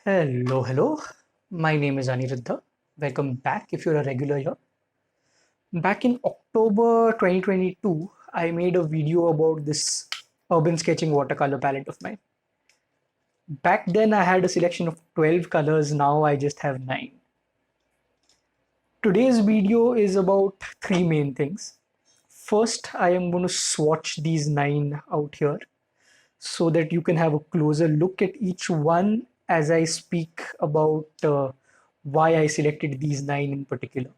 Hello. My name is Aniruddha. Welcome back if you're a regular here. Back in October 2022, I made a video about this urban sketching watercolor palette of mine. Back then, I had a selection of 12 colors, now I just have 9. Today's video is about three main things. First, I am going to swatch these 9 out here so that you can have a closer look at each one as I speak about why I selected these 9 in particular.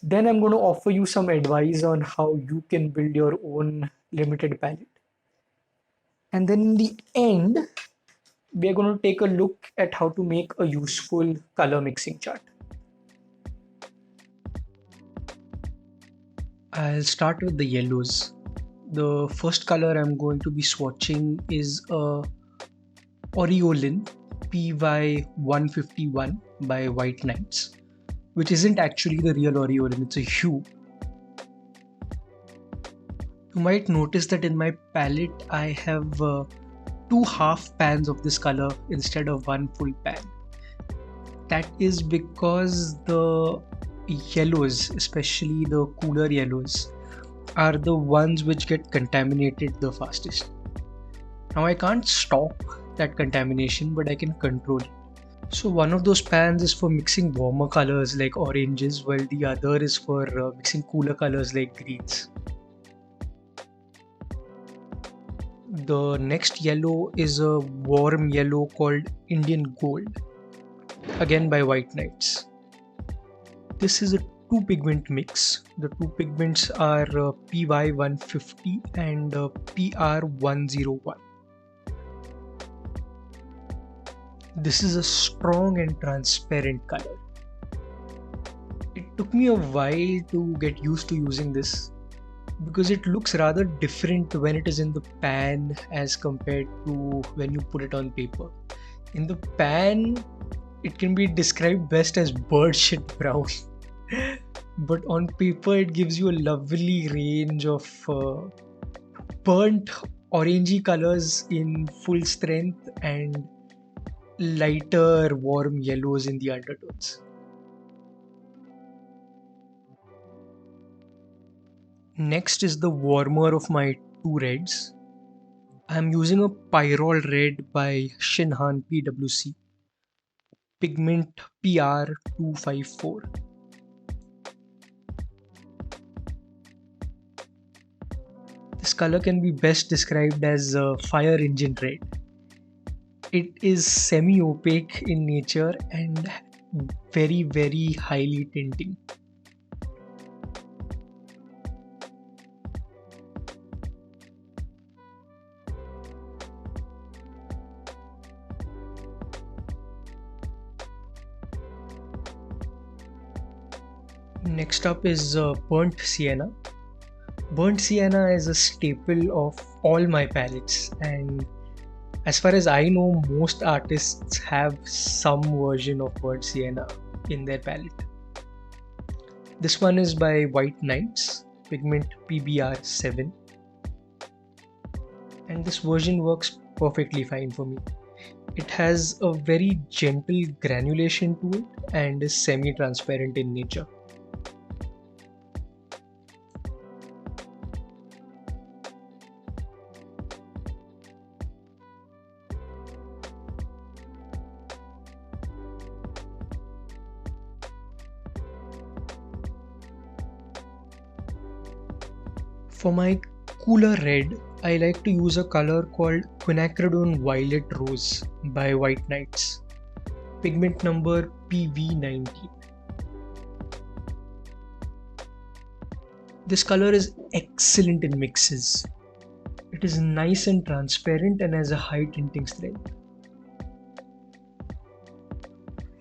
Then I'm going to offer you some advice on how you can build your own limited palette. And then in the end, we are going to take a look at how to make a useful color mixing chart. I'll start with the yellows. The first color I'm going to be swatching is a Aureolin PY151 by W.Nights, which isn't actually the real Aureolin, it's a hue. You might notice that in my palette I have 2 half pans of this color instead of 1 full pan. That is because the yellows, especially the cooler yellows, are the ones which get contaminated the fastest. Now I can't stop that contamination, but I can control it. So one of those pans is for mixing warmer colors like oranges, while the other is for mixing cooler colors like greens. The next yellow is a warm yellow called Indian Gold, again by W.Nights. This is a 2 pigment mix. The 2 pigments are PY150 and PR101. This is a strong and transparent color. It took me a while to get used to using this because it looks rather different when it is in the pan as compared to when you put it on paper. In the pan, it can be described best as bird shit brown. But on paper, it gives you a lovely range of burnt orangey colors in full strength and lighter warm yellows in the undertones. Next is the warmer of my 2 reds. I'm using a Pyrrole red by Shinhan PWC, pigment PR254. This color can be best described as a fire engine red. It is semi-opaque in nature and very highly tinting. Next up is burnt sienna. Burnt sienna is a staple of all my palettes, and as far as I know, most artists have some version of burnt sienna in their palette. This one is by W.Nights, pigment PBR7, and this version works perfectly fine for me. It has a very gentle granulation to it and is semi-transparent in nature. For my cooler red, I like to use a color called Quinacridone Violet Rose by W.Nights, pigment number PV19. This color is excellent in mixes. It is nice and transparent and has a high tinting strength.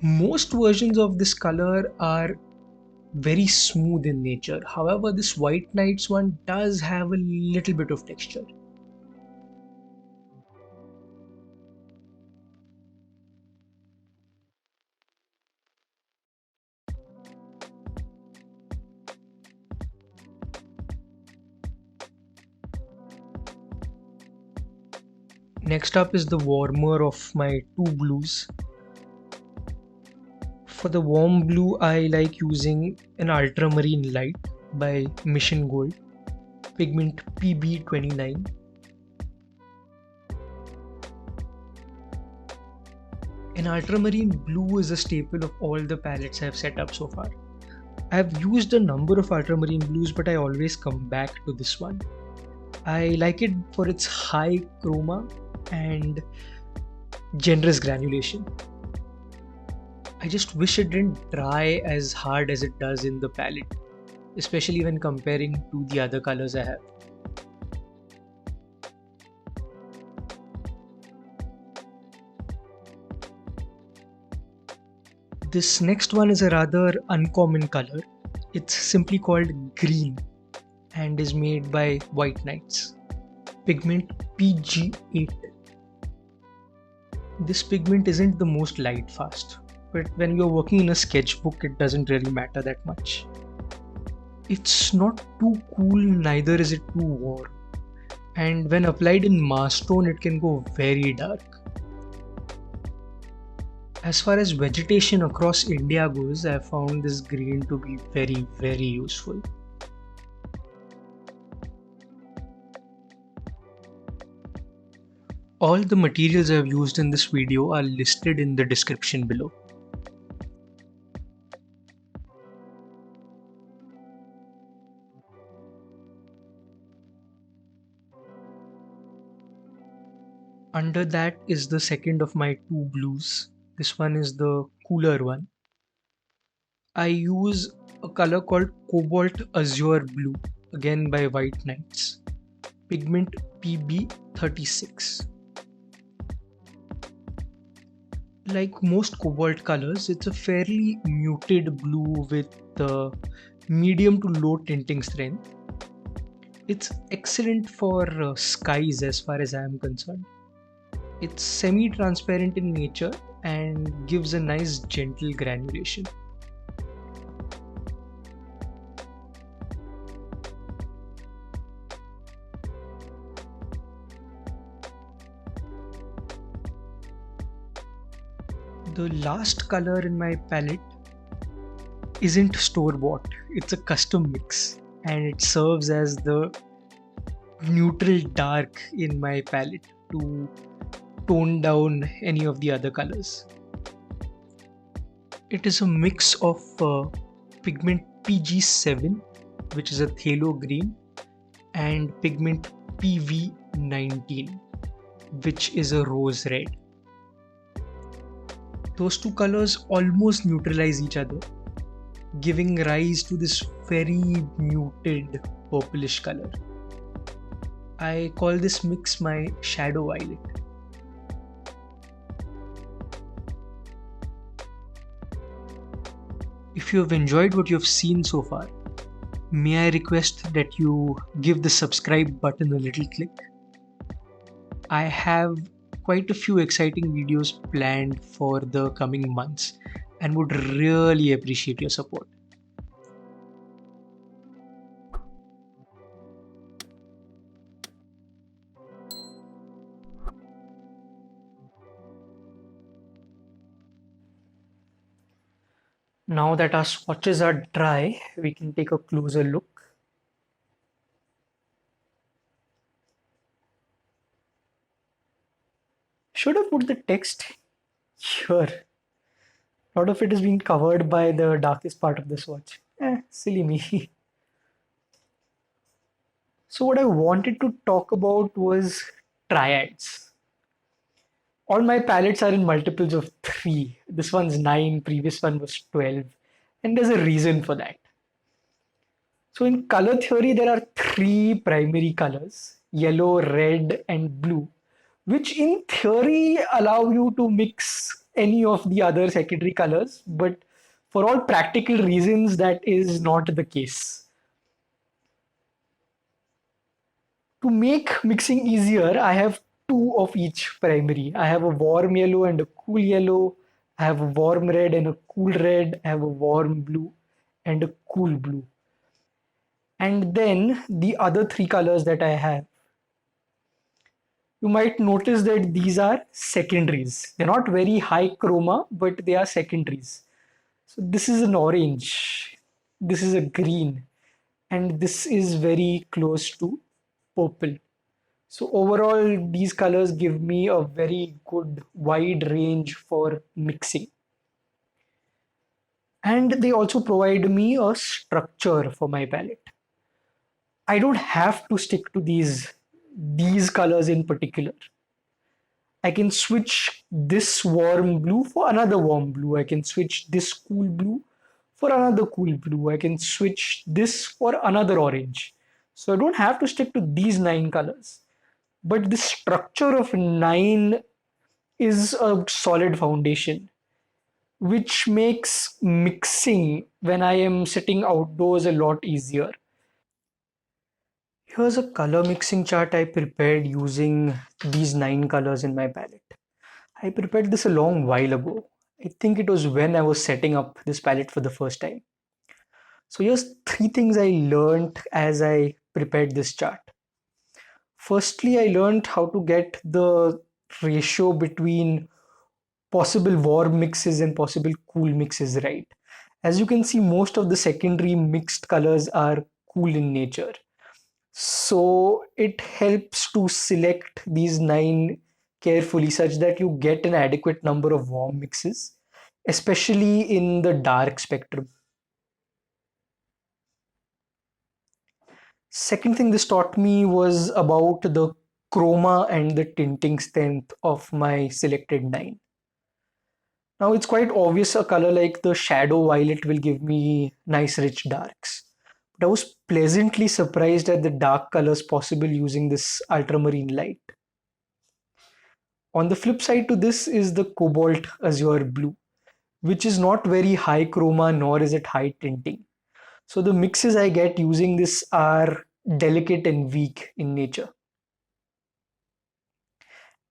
Most versions of this color are very smooth in nature. However, this W.Nights one does have a little bit of texture. Next up is the warmer of my 2 blues. For the warm blue, I like using an Ultramarine light by Mission Gold, pigment PB29. An ultramarine blue is a staple of all the palettes I've set up so far. I've used a number of ultramarine blues, but I always come back to this one. I like it for its high chroma and generous granulation. I just wish it didn't dry as hard as it does in the palette, especially when comparing to the other colors I have. This next one is a rather uncommon color. It's simply called green and is made by W.Nights, pigment PG8. This pigment isn't the most light fast, but when you're working in a sketchbook, it doesn't really matter that much. It's not too cool, neither is it too warm, and when applied in mass tone, it can go very dark. As far as vegetation across India goes, I found this green to be very useful. All the materials I've used in this video are listed in the description below. Under that is the second of my two blues. This one is the cooler one. I use a color called Cobalt Azure Blue, again by W.Nights, pigment PB36. Like most cobalt colors, it's a fairly muted blue with medium to low tinting strength. It's excellent for skies as far as I am concerned. It's semi-transparent in nature and gives a nice gentle granulation. The last color in my palette isn't store-bought, it's a custom mix and it serves as the neutral dark in my palette to tone down any of the other colors. It is a mix of pigment PG7, which is a phthalo green, and pigment PV19, which is a rose red. Those two colors almost neutralize each other, giving rise to this very muted purplish color. I call this mix my shadow violet. If you have enjoyed what you have seen so far, may I request that you give the subscribe button a little click? I have quite a few exciting videos planned for the coming months and would really appreciate your support. Now that our swatches are dry, we can take a closer look. Should have put the text here. A lot of it is being covered by the darkest part of the swatch. Silly me. So what I wanted to talk about was triads. All my palettes are in multiples of 3. This one's 9, previous one was 12. And there's a reason for that. So in color theory, there are 3 primary colors, yellow, red, and blue, which in theory allow you to mix any of the other secondary colors, but for all practical reasons, that is not the case. To make mixing easier, I have 2 of each primary. I have a warm yellow and a cool yellow. I have a warm red and a cool red. I have a warm blue and a cool blue. And then the other 3 colors that I have, you might notice that these are secondaries. They're not very high chroma, but they are secondaries. So this is an orange, this is a green, and this is very close to purple. So overall, these colors give me a very good wide range for mixing. And they also provide me a structure for my palette. I don't have to stick to these colors in particular. I can switch this warm blue for another warm blue. I can switch this cool blue for another cool blue. I can switch this for another orange. So I don't have to stick to these 9 colors. But the structure of 9 is a solid foundation, which makes mixing when I am sitting outdoors a lot easier. Here's a color mixing chart I prepared using these 9 colors in my palette. I prepared this a long while ago. I think it was when I was setting up this palette for the first time. So here's 3 things I learned as I prepared this chart. Firstly, I learned how to get the ratio between possible warm mixes and possible cool mixes right. As you can see, most of the secondary mixed colors are cool in nature. So it helps to select these 9 carefully such that you get an adequate number of warm mixes, especially in the dark spectrum. Second thing this taught me was about the chroma and the tinting strength of my selected 9. Now it's quite obvious a color like the shadow violet will give me nice rich darks. But I was pleasantly surprised at the dark colors possible using this ultramarine light. On the flip side to this is the Cobalt Azure blue, which is not very high chroma nor is it high tinting. So the mixes I get using this are delicate and weak in nature.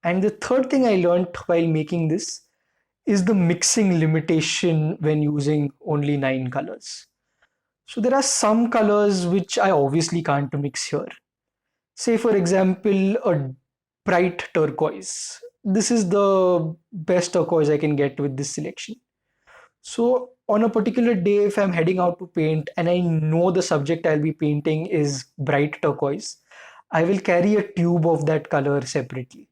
And the third thing I learned while making this is the mixing limitation when using only 9 colors. So there are some colors which I obviously can't mix here. Say for example, a bright turquoise. This is the best turquoise I can get with this selection. So on a particular day, if I'm heading out to paint and I know the subject I'll be painting is bright turquoise, I will carry a tube of that color separately.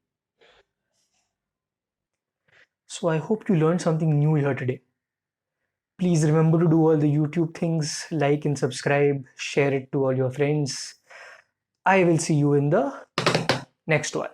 So I hope you learned something new here today. Please remember to do all the YouTube things, like and subscribe, share it to all your friends. I will see you in the next one.